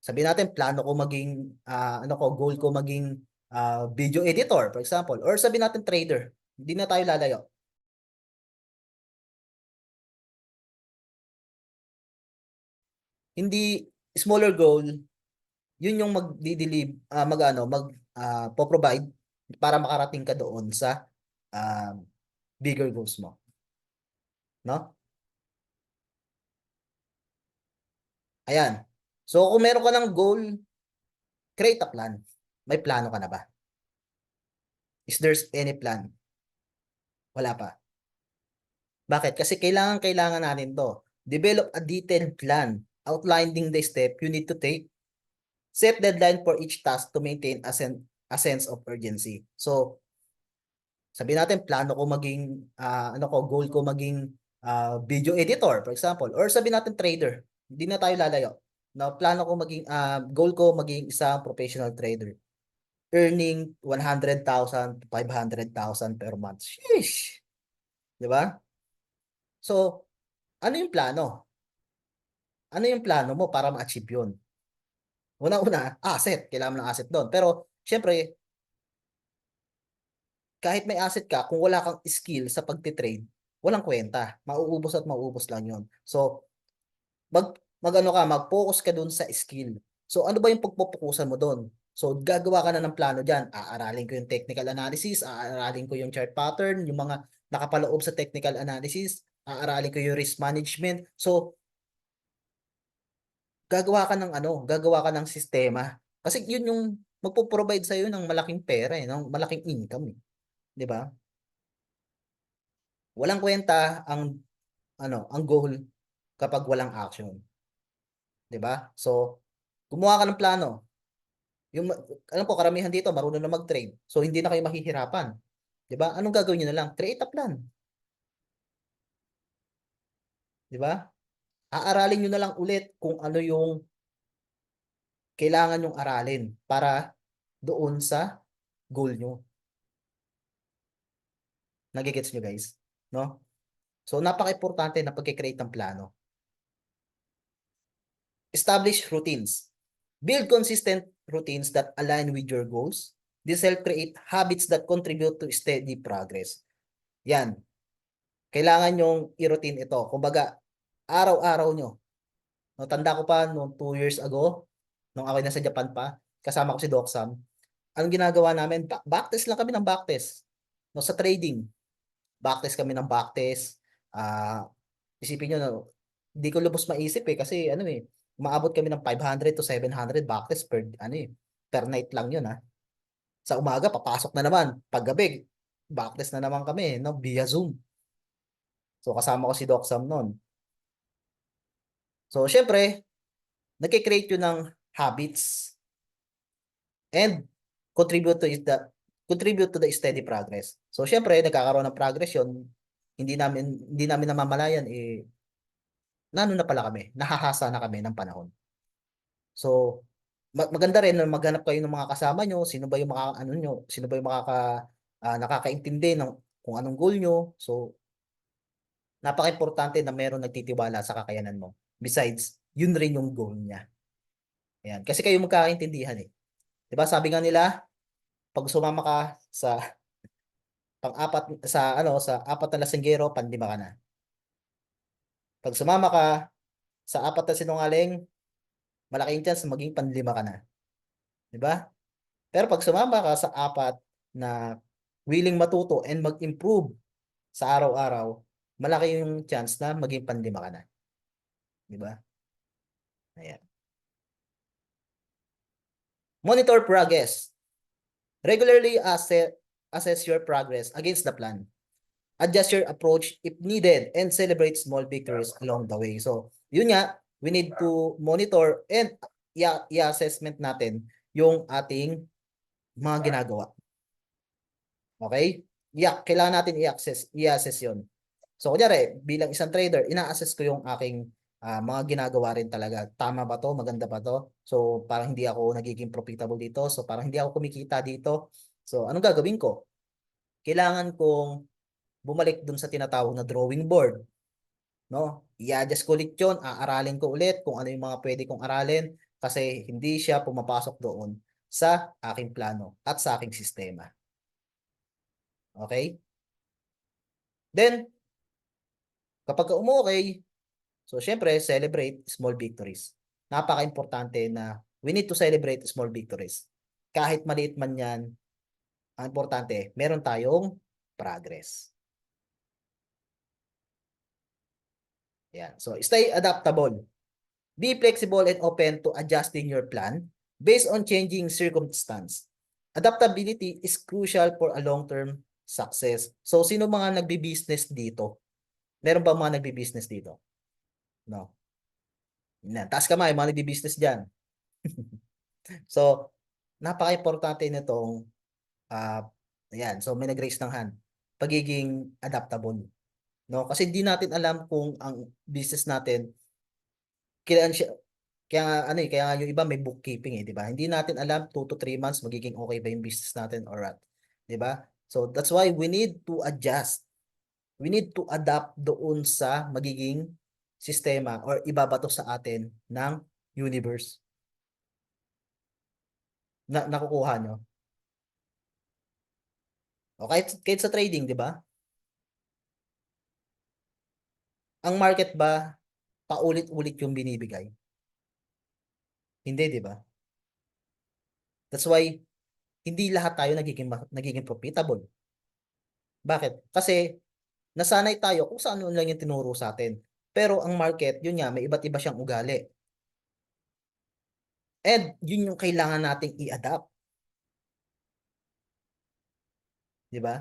Sabihin natin, plano ko maging, goal ko maging video editor, for example. Or sabihin natin trader. Hindi na tayo lalayo. Hindi, smaller goal, yun yung magdi-deliver, po-provide para makarating ka doon sa uh, bigger goals mo. No? Ayan. So, kung meron ka ng goal, create a plan. May plano ka na ba? Is there's any plan? Wala pa. Bakit? Kasi kailangan natin to. Develop a detailed plan outlining the step you need to take. Set deadline for each task to maintain a sense of urgency. So, sabihin natin, plano ko maging, goal ko maging video editor, for example. Or sabihin natin trader. Hindi na tayo lalayo. No, plano ko maging, goal ko maging isang professional trader. Earning 100,000 to 500,000 per month. Sheesh! Di ba? So, ano yung plano? Ano yung plano mo para ma-achieve yun? Una-una, asset. Kailangan mo ng asset doon. Pero, syempre, kahit may asset ka, kung wala kang skill sa pagtitrade, walang kwenta. Mauubos at mauubos lang yun. So, mag-focus ka doon sa skill. So, ano ba yung pagpupukusan mo doon? So, gagawa ka na ng plano dyan. Aaralin ko yung technical analysis, aaralin ko yung chart pattern, yung mga nakapaloob sa technical analysis, aaralin ko yung risk management. So, gagawa ka ng sistema. Kasi yun yung magpo-provide sa iyo ng malaking pera ng malaking income, 'di ba? Walang kwenta ang goal kapag walang action, 'di ba? So, gumawa ka ng plano. Yung alam ko karamihan dito marunong na mag-trade. So, hindi na kayo mahihirapan, 'di ba? Anong gagawin niyo na lang? Create a plan, 'di ba? Aaralin niyo na lang ulit kung ano yung kailangan yung aralin para doon sa goal niyo. Nagigets niyo, guys, no? So, napaka-importante na pagkikreate ng plano. Establish routines. Build consistent routines that align with your goals. This help create habits that contribute to steady progress. Yan. Kailangan nyong i-routine ito. Kumbaga, araw-araw nyo. No, tanda ko pa noong 2 years ago, nung ako nasa Japan pa, kasama ko si Doc Sam. Anong ginagawa namin? Backtest lang kami ng backtest. No, sa trading. Backtest kami ng backtest. Isipin nyo, no, hindi ko lubos maisip kasi umaabot kami ng 500 to 700 backtest per night lang yun Sa umaga, papasok na naman. Paggabi, backtest na naman kami, no, via Zoom. So, kasama ko si Doc Sam noon. So, syempre, nagkikreate yun ng habits and contribute to the steady progress. So, syempre, nagkakaroon ng progress yun. Hindi namin namamalayan, na pala kami, nahahasa na kami ng panahon. So, maganda rin na maghanap kayo ng mga kasama nyo, sino ba yung sino ba yung nakakaintindi ng kung anong goal nyo. So, napaka-importante na meron nagtitiwala sa kakayanan mo. Besides, yun rin yung goal niya. Ayan. Kasi kayo magkakaintindihan eh. 'Di ba? Sabi nga nila, pag sumama ka sa apat na lasinggero, pandima ka na. Pag sumama ka sa apat na sinungaling, malaking chance na maging panlima ka na. 'Di ba? Pero pag sumama ka sa apat na willing matuto and mag-improve sa araw-araw, malaki yung chance na maging panlima ka na. 'Di ba? Ayan. Monitor progress. Regularly assess your progress against the plan. Adjust your approach if needed and celebrate small victories along the way. So, yun nga, we need to monitor and i-assessment natin yung ating mga ginagawa. Okay? Yeah, kailangan natin i-assess yun. So, kunyari, bilang isang trader, ina-assess ko yung aking mga ginagawa rin talaga. Tama ba to? Maganda ba to? So, parang hindi ako nagiging profitable dito. So, parang hindi ako kumikita dito. So, anong gagawin ko? Kailangan kong bumalik dun sa tinatawag na drawing board. No? I-adjust ko ulit yun. Aaralin ko ulit kung ano yung mga pwede kong aralin. kasi hindi siya pumapasok doon sa aking plano at sa aking sistema. Okay? Then, kapag umokay, so syempre, celebrate small victories. Napaka-importante na we need to celebrate small victories. Kahit maliit man yan, ang importante, meron tayong progress. Yan. So, stay adaptable. Be flexible and open to adjusting your plan based on changing circumstance. Adaptability is crucial for a long-term success. So, sino mga nagbi-business dito? Meron ba mga nagbi-business dito? No. Yan. Taas kamay, mga nagbi-business dyan. So, napaka-importante nitong, uh, ayan, so may nag-raise ng hand. Pagiging adaptable. No? Kasi hindi natin alam kung ang business natin, kailan siya, kaya nga, ano eh, kaya nga yung iba may bookkeeping eh, di ba? Hindi natin alam 2 to 3 months magiging okay ba yung business natin or what. Di ba? So that's why we need to adjust. We need to adapt doon sa magiging sistema or ibabato sa atin ng universe. Nakukuha nyo? O kahit sa trading, di ba? Ang market ba paulit-ulit yung binibigay? Hindi, di ba? That's why hindi lahat tayo nagiging profitable. Bakit? Kasi nasanay tayo kung saan lang yung tinuro sa atin. Pero ang market, yun nga, may iba't iba siyang ugali. And yun yung kailangan nating i-adapt. Di ba?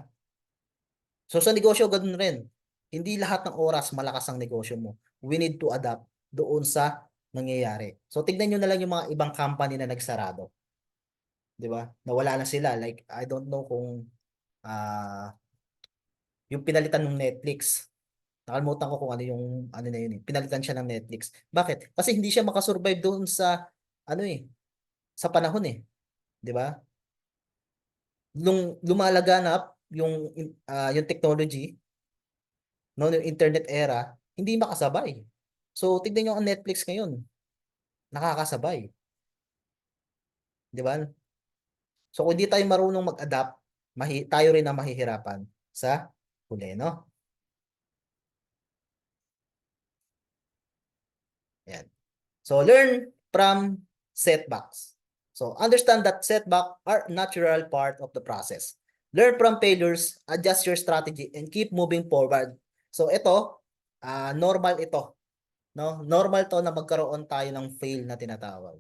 So sa negosyo, ganun rin. Hindi lahat ng oras malakas ang negosyo mo. We need to adapt doon sa nangyayari. So tignan nyo na lang yung mga ibang company na nagsarado. Di ba? Nawala na sila. Like, I don't know kung ah yung pinalitan ng Netflix. Nakalimutan ko kung ano yung ano na yun eh. Pinalitan siya ng Netflix. Bakit? Kasi hindi siya makasurvive doon sa ano eh, sa panahon eh, 'di ba? Nung lumalaganap yung technology, no, yung internet era, hindi makasabay. So tignan niyo ang Netflix ngayon, nakakasabay, 'di ba? So kung hindi tayo marunong mag-adapt, tayo rin ang mahihirapan sa huli, no? Yan. So learn from setbacks. So understand that setbacks are natural part of the process. Learn from failures, adjust your strategy, and keep moving forward. So ito, normal ito. No? Normal to na magkaroon tayo ng fail na tinatawag.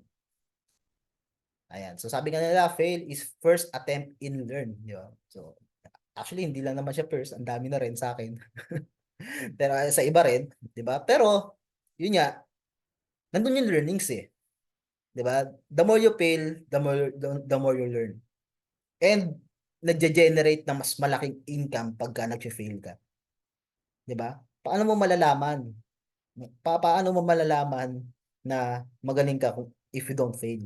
Ayan. So sabi nga nila, fail is first attempt in learn. Di ba? So actually, hindi lang naman siya first. Ang dami na rin sa akin. Pero sa iba rin. Di ba? Pero, yun nga, nandun yung learnings eh. 'Di ba? The more you fail, the more you learn. And nagge-generate ng mas malaking income pagka nag-fail ka. 'Di ba? Paano mo malalaman? Paano mo malalaman na magaling ka kung if you don't fail?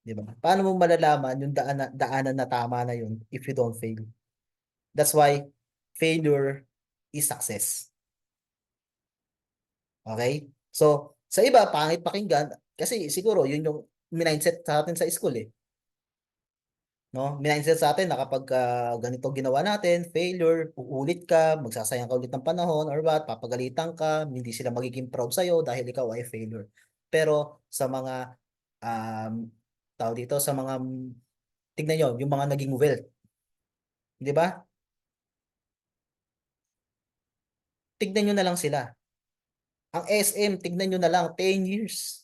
'Di ba? Paano mo malalaman yung daanan na tama na yun if you don't fail? That's why failure is success. Okay? So, sa iba, pangit pakinggan kasi siguro yun yung mindset sa atin sa school eh. No? Mindset sa atin na kapag ganito ginawa natin, failure, uulit ka, magsasayang ka ulit ng panahon or what, papagalitan ka, hindi sila magiging proud sa'yo dahil ikaw ay failure. Pero sa mga um, tao dito, sa mga tignan nyo, yung mga naging wealth, di ba? Tignan nyo na lang sila. Ang SM, tignan nyo na lang, 10 years.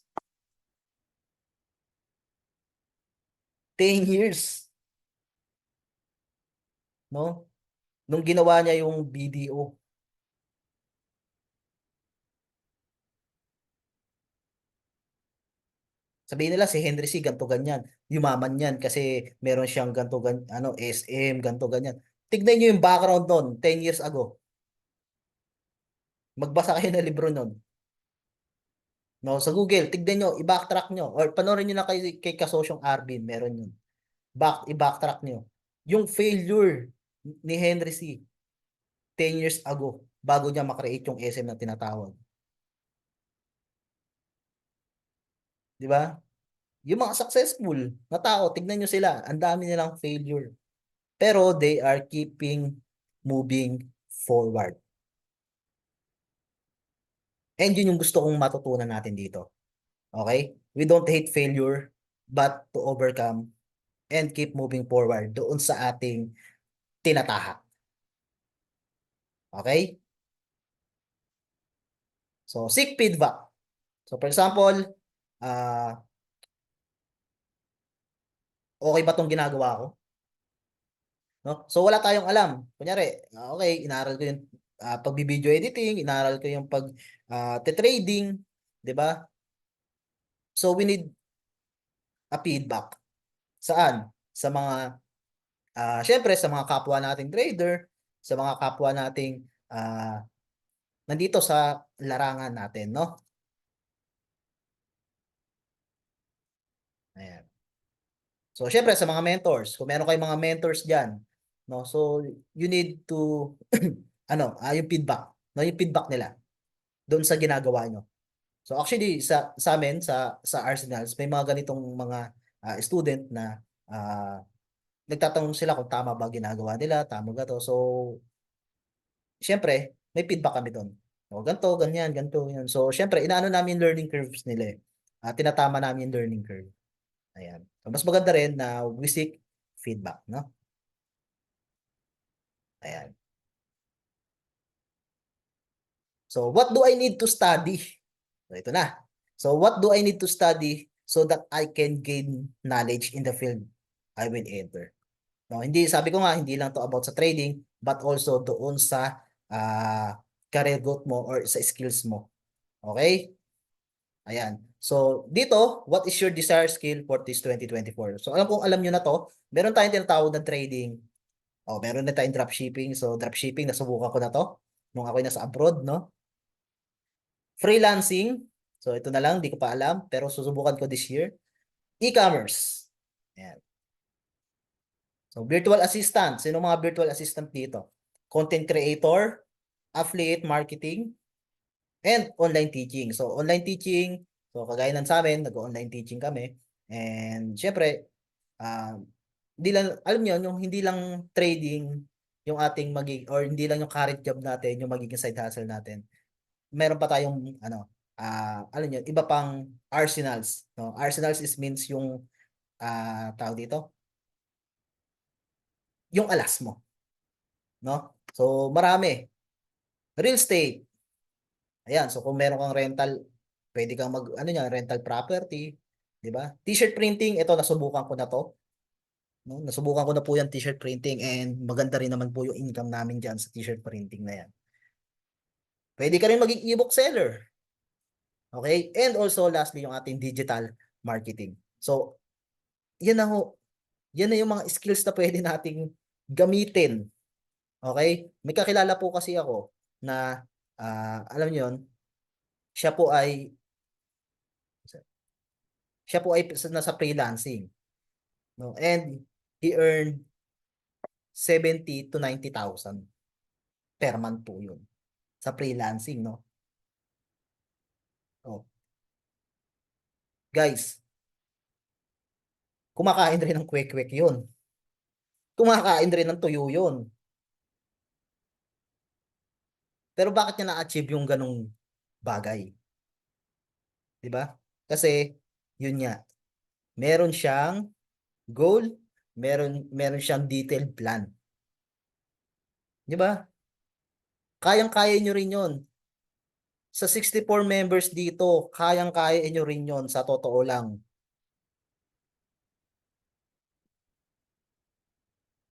10 years, no? Nung ginawa niya yung BDO, sabihin nila si Henry C. ganto ganyan. Yumaman yan kasi meron siyang ganto ganyan, ano, SM, ganto ganyan. Tignan niyo yung background noon, 10 years ago. Magbasa kayo ng libro noon. No, sa Google, tignan niyo, i-backtrack niyo or panoorin niyo na kay Kasosyong Arvin, meron yun. I-backtrack niyo. Yung failure ni Henry C. 10 years ago bago niya makreate yung SM na tinatawag. Di ba? Yung mga successful na tao, tignan nyo sila, ang dami nilang failure. Pero they are keeping moving forward. And yun yung gusto kong matutunan natin dito. Okay? We don't hate failure, but to overcome and keep moving forward doon sa ating tinatahak. Okay? So, seek feedback. So, for example, uh, okay ba tong ginagawa ko? No? So, wala tayong alam. Kunyari, okay, inaral ko yung pagbi-video editing, inaral ko yung trading, 'di ba? So, we need a feedback. Saan? Sa mga syempre sa mga kapwa nating trader, sa mga kapwa nating nandito sa larangan natin, no? Ayan. So, syempre sa mga mentors, kung meron kayong mga mentors diyan, no? So, you need to yung feedback, no? Yung feedback nila doon sa ginagawa nyo. So, actually sa amin sa Arsenals, may mga ganitong mga student na nagtatanong sila kung tama ba ginagawa nila, tama ba to. So, syempre, may feedback kami doon. O, ganito, ganyan, ganito, ganyan. So, syempre, inaano namin learning curves nila eh. Tinatama namin yung learning curve. Ayan. So, mas maganda rin na we seek feedback, no? Ayan. So, what do I need to study? So, ito na. So, what do I need to study so that I can gain knowledge in the field I will enter? No, hindi, sabi ko nga, hindi lang to about sa trading, but also doon sa career growth mo or sa skills mo. Okay? Ayan. So, dito, what is your desired skill for this 2024? So, alam nyo na to, meron tayong tinatawag na trading. Meron na tayong dropshipping. So, dropshipping, nasubukan ko na to nung ako'y nasa abroad, no? Freelancing. So, ito na lang, di ko pa alam, pero susubukan ko this year. E-commerce. Ayan. So, virtual assistant. Sino mga virtual assistant dito? Content creator, affiliate marketing, and online teaching. So, online teaching, so kagaya ng sa amin, nag-online teaching kami. And syempre, hindi lang, alam niyo, yung hindi lang trading yung ating or hindi lang yung current job natin, yung magiging side hustle natin. Meron pa tayong, alam niyo, iba pang arsenals. No? Arsenals means yung, tawag dito, yung alas mo. No? So, marami. Real estate. Ayan, so kung meron kang rental, pwede kang rental property, 'di ba? T-shirt printing, ito nasubukan ko na 'to, no? Nasubukan ko na po 'yang t-shirt printing and maganda rin naman po yung income namin diyan sa t-shirt printing na 'yan. Pwede ka rin maging e-book seller. Okay? And also lastly yung ating digital marketing. So, 'yan na ho. 'Yan na yung mga skills na pwede nating gamitin. Okay? May kakilala po kasi ako na alam niyo 'yon, siya po ay nasa freelancing, no? And he earned 70 to 90,000 per month po yun sa freelancing, no? Oh, guys, kumakain rin ng kwek-kwek yun. Kumakain rin ng tuyo yun. Pero bakit niya na-achieve yung ganong bagay? 'Di ba? Kasi, yun nga, meron siyang goal, meron siyang detailed plan. 'Di ba? Kayang-kaya nyo rin yun. Sa 64 members dito, kayang-kaya nyo rin yon sa totoo lang.